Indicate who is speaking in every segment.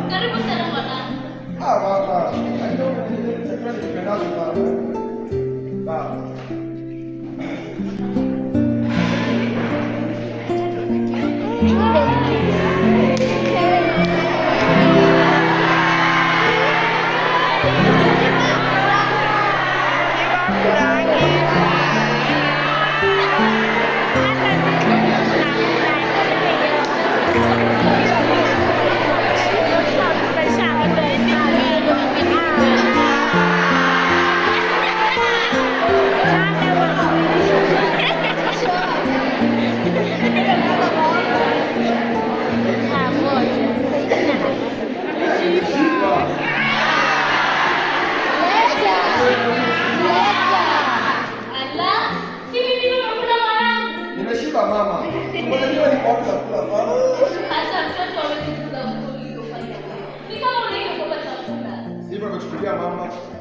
Speaker 1: Karibu sana mwanangu.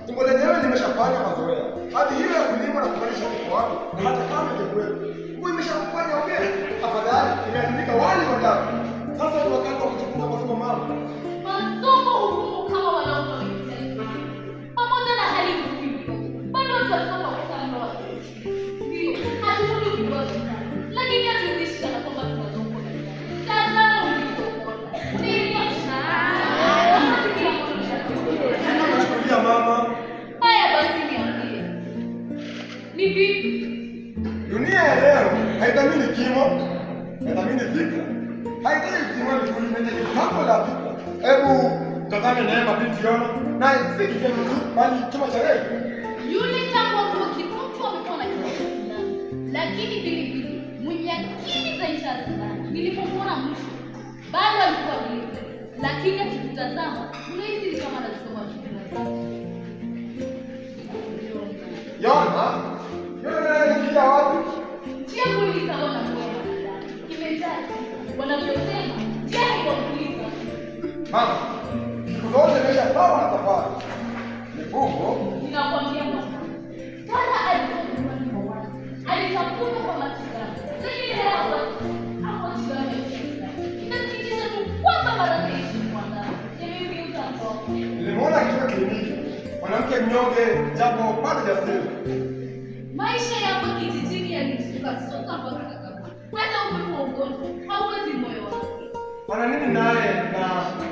Speaker 2: Tumbo lenyewe limeshafanya mazoea. Hadi hiyo ya kulima na kufanyisha mtoto wako na hata kama ingekuwepo. Huko imeshakufanya ongea. Afadhali imeandika wali wa damu. Sasa ni wakati wa kujifunza masomo mama.
Speaker 1: Masomo hukumu kama wanaume wengine. Pamoja na hali ngumu. Bado watu wasoma kwa mno. Ndio, hatukundi kuboresha. Lakini hatuishi kana kwamba tunazunguka. Sasa
Speaker 2: mama.
Speaker 1: Haya basi niambie. Ni vipi?
Speaker 2: Dunia ya leo haithamini kimo, haithamini fikra. Haithamini kimo vizuri mwenye hapo la fikra. Hebu tazame Neema binti Yona na si kitendo tu bali chuma cha leo.
Speaker 1: Yule tambua kwa kitu amekuwa na kitu. Lakini vile vile mwenye akili za insha sana. Nilipomwona mwisho bado alikuwa vile. Lakini akitutazama unahisi kama anasoma kitu.
Speaker 2: Yona? Yona anaingia wapi?
Speaker 1: Njia kuuliza wana kwa. Imejaa. Wanavyosema, njia iko kuuliza.
Speaker 2: Mama, siku zote nimesha sawa na safari. Mifugo?
Speaker 1: Ninakwambia mama. Sara alikuwa ni mwana. Alitafuta kwa matibabu. Lakini leo hapo jioni. Inasikitisha tu kwamba marafiki mwana. Nimeuliza hapo.
Speaker 2: Nilimwona katika kliniki. Mwanamke mnyonge japo bado jasiri.
Speaker 1: Maisha yako kijijini yalimsuka mpaka hata upepo wa ugonjwa hauwezi moyo wako.
Speaker 2: Wana nini naye na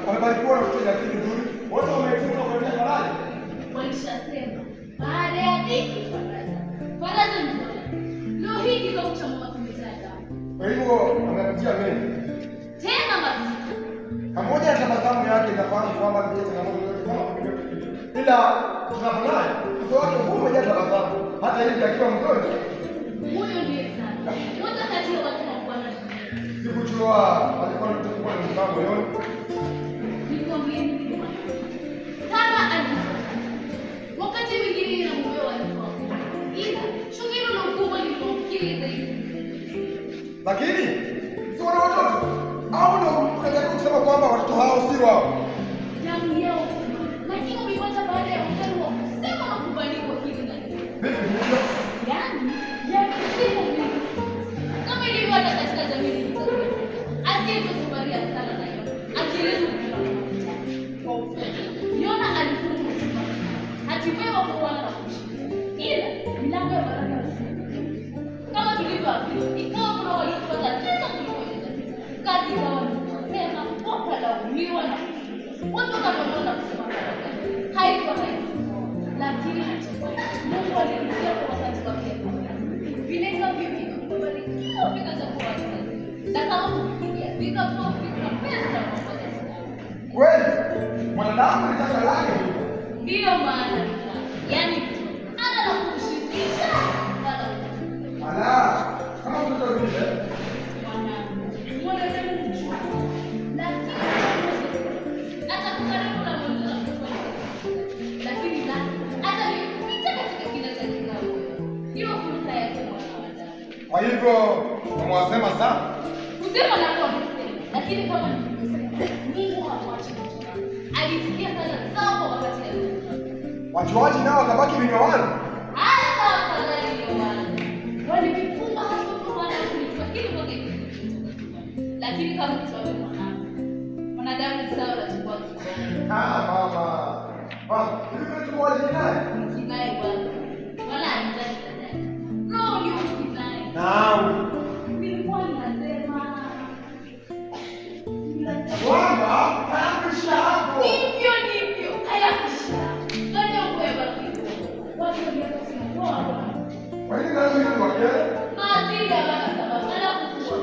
Speaker 2: wamebarikiwa na kutoa akili nzuri? Wote wamefunzwa kwa njia faraja.
Speaker 1: Walishasema baada ya dhiki faraja. Faraja ni nzuri. Leo hii kitabu cha mama kimejaa damu.
Speaker 2: Kwa hivyo amepitia mengi.
Speaker 1: Tena mazito.
Speaker 2: Pamoja na tabasamu yake inafahamu kwamba ni changamoto yote kama vile ila tunaponaye uso wake huu umejaa tabasamu hata hivi akiwa mgonjwa.
Speaker 1: Huyo ndiye sana. Wote kati ya watu wa Bwana.
Speaker 2: Sikujua alikuwa anatakuwa na mpango moyoni.
Speaker 1: Nikwambie nini bwana? Sana alikuwa. Wakati mwingine na moyo walikuwa. Ila shugilo na ukubwa ni kumkiri zaidi.
Speaker 2: Lakini si wana watoto au ndio unajaribu kusema kwamba watoto hao si wao?
Speaker 1: Damu yao. Lakini umepata baada ya ukali wa kusema na kubandikwa hivi na hivi. Yaani, simu mingi. Kama ilivyo hata katika jamii nyingi za Kenya. Asiyekusubaria sana na Yona. Akieleza kwa ufupi. Yona alifungwa chumba. Hatimaye wakaoana na kuishi. Ila milango ya baraka kama tulivyoambiwa, ikawa kuna waliopata tena Watu wakaona kusema baraka. Haikuwa rahisi. Lakini hatimaye Mungu alirudia kwa wakati wake. Vile vipi kubarikiwa vikaanza kuwa na kama kufikia vikapoa vikapenda
Speaker 2: kweli mwanadamu ni tanga lake.
Speaker 1: Ndiyo maana yaani ana na kumshirikisha
Speaker 2: ala kama mtoto vile
Speaker 1: mwanadamu mchua lakini hata kukaribu na mwanadamu lakini hata nipita katika kila tatizo hiyo fursa yake mwanadamu.
Speaker 2: Kwa hivyo mwasema sana
Speaker 1: kusema na kwa lakini kama Mungu hamwachi alisikia sana sawa wakati
Speaker 2: wachuaji nao wakabaki vinywa wazi.
Speaker 1: Hata afadhali ndio wazi. Walivifunga hapo kwa maana lakini lakini kama mtu awe mwanadamu sawa na tukua
Speaker 2: mama. Mama, hivi tu wale ninaye.
Speaker 1: Kinaye bwana. Wala anataka dada. Roho ni kinaye.
Speaker 2: Naam.
Speaker 1: Nilikuwa ninasema
Speaker 2: kwamba hayakusha hapo.
Speaker 1: Hivyo hayakusha. Nani ukweba kidogo. Watu walianza kusema
Speaker 2: kwa nini nani hiyo wakele?
Speaker 1: Maadili ya baba sababu anapokuwa.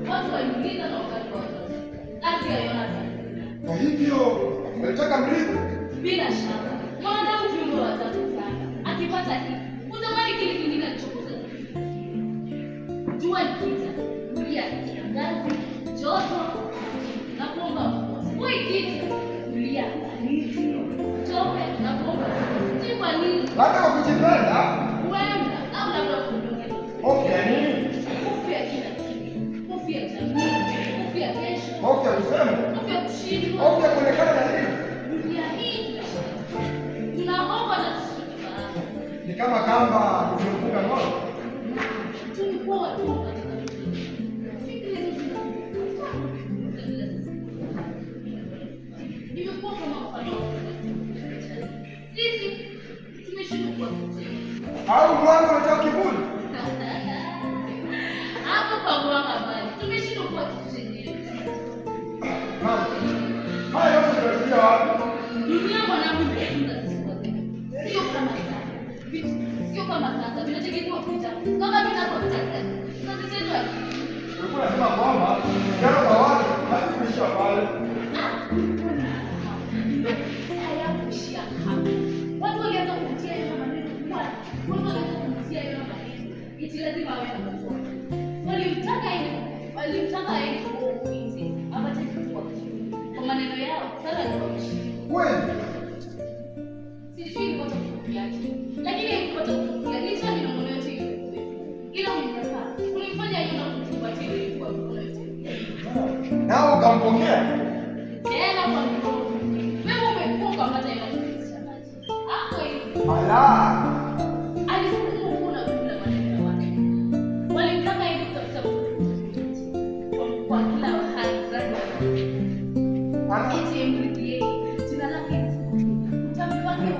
Speaker 1: Watu waliuliza na wakati wa ati ya Yonathan.
Speaker 2: Kwa hivyo unataka mrithi?
Speaker 1: Bila shaka. Mwanadamu kiumbe wa tatu sana. Akipata hiki, utamani kile kingine alichokosa. Jua likija, kulia kiangazi, joto na kuomba mvua. Mvua ikija, kulia baridi, tope na kuomba mvua. Si kwa nini?
Speaker 2: Labda kwa kujipenda?
Speaker 1: Huenda au labda kuondoka.
Speaker 2: Hofu ya nini?
Speaker 1: Hofu ya kila kitu. Hofu ya jamii, hofu ya kesho.
Speaker 2: Hofu ya kusema?
Speaker 1: Hofu ya kushindwa.
Speaker 2: Hofu ya kuonekana na nini?
Speaker 1: Dunia hii tunaomba na tusifahamu.
Speaker 2: Ni kama kamba kufunga ng'ombe.
Speaker 1: Tulikuwa watu katika nimekuwa kama mfano. Sisi tumeshindwa
Speaker 2: au mwanzo unataka kiburi?
Speaker 1: hapo kwa mwaka bali tumeshindwa kuwa kitu chenyewe.
Speaker 2: Mama, haya yote tunafikia wapi?
Speaker 1: Dunia mwanangu imefunza sisi kwa sio kama sasa. Sio kama sasa. Tunategemea kupita. Kama tunapopita sasa. Tunatendwa.
Speaker 2: Ulikuwa unasema kwamba jana kwa watu basi kuishia pale.
Speaker 1: Hayakuishia hapo. Watu walianza kutia hiyo maneno kwa. Watu walianza kutia hiyo maneno. Eti lazima awe na mtoto. Walimtaka yeye kuishi. Apate kitu kwa kitu. Kwa maneno yao sasa ndio wameshika.
Speaker 2: Kweli?
Speaker 1: Sijui kwa sababu yake. Lakini kwa sababu ya licha ni maneno yote hiyo. Ila unataka kunifanya hiyo na kukupatia ile kwa mkono yote.
Speaker 2: Nao ukampokea?
Speaker 1: Tena kwa mkono. Wewe umekuwa hata ile maji. Hapo hiyo.
Speaker 2: Ala.
Speaker 1: Alisema kuna kula maneno wake. Walimtaka ili kutafuta kwa kila hali zake. Ati mridhie. Jina lake utambi wake.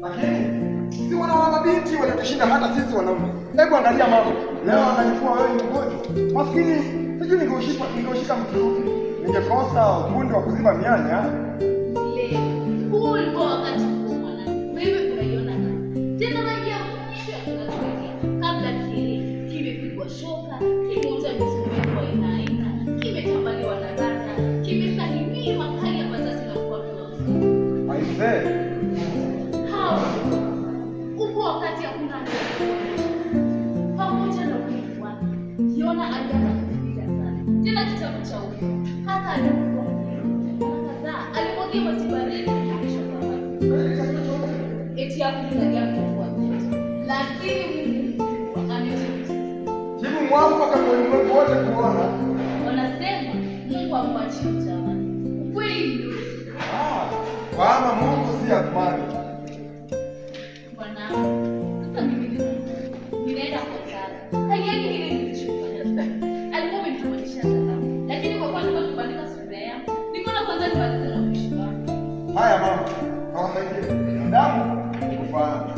Speaker 2: Lakini si wanawake wanatushinda hata sisi wanaume. Hebu angalia mama. Leo analikuwa wewe ni mgonjwa. Maskini sijui ningeushika mtu. Ningekosa ufundi wa kuziba mianya.
Speaker 1: Leo huu ulikuwa wakati wa mwanangu. Wewe unaiona tena maji ya mwisho kabla kile kimepigwa shoka, kimeuza mifumo kwa aina aina, kimetambaliwa na rada, kimestahimili makali ya patasi na kuwa kwa
Speaker 2: Aisee.
Speaker 1: hao upo wakati hakuna pamoja na uwepo wake. Yona alianza kupiga sana. Tena kitabu cha uko. Hasa alipokuwa kadhaa alimwagia maji baridi na kisha eti hakumsaidia mtoto wake. Lakini Mungu ametibu.
Speaker 2: Jibu mwafaka kwa ulimwengu wote kuona.
Speaker 1: Wanasema Mungu amwachi mtawa. Ukweli.
Speaker 2: Kwa ama Mungu si athmani.
Speaker 1: Bwana, sasa mimi ninaenda kwa sala. Hali yake ile nilichofanya. Alikuwa amenitambulisha sana. Lakini kwa kwani kubandika sura yangu, nikaona kwanza nibadilishe na kuishi wangu.
Speaker 2: Haya mama, hawasaidie. Damu kufahamu.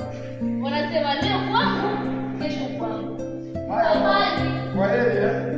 Speaker 1: Wanasema leo kwangu, kesho kwangu.
Speaker 2: Haya. Kwa heri.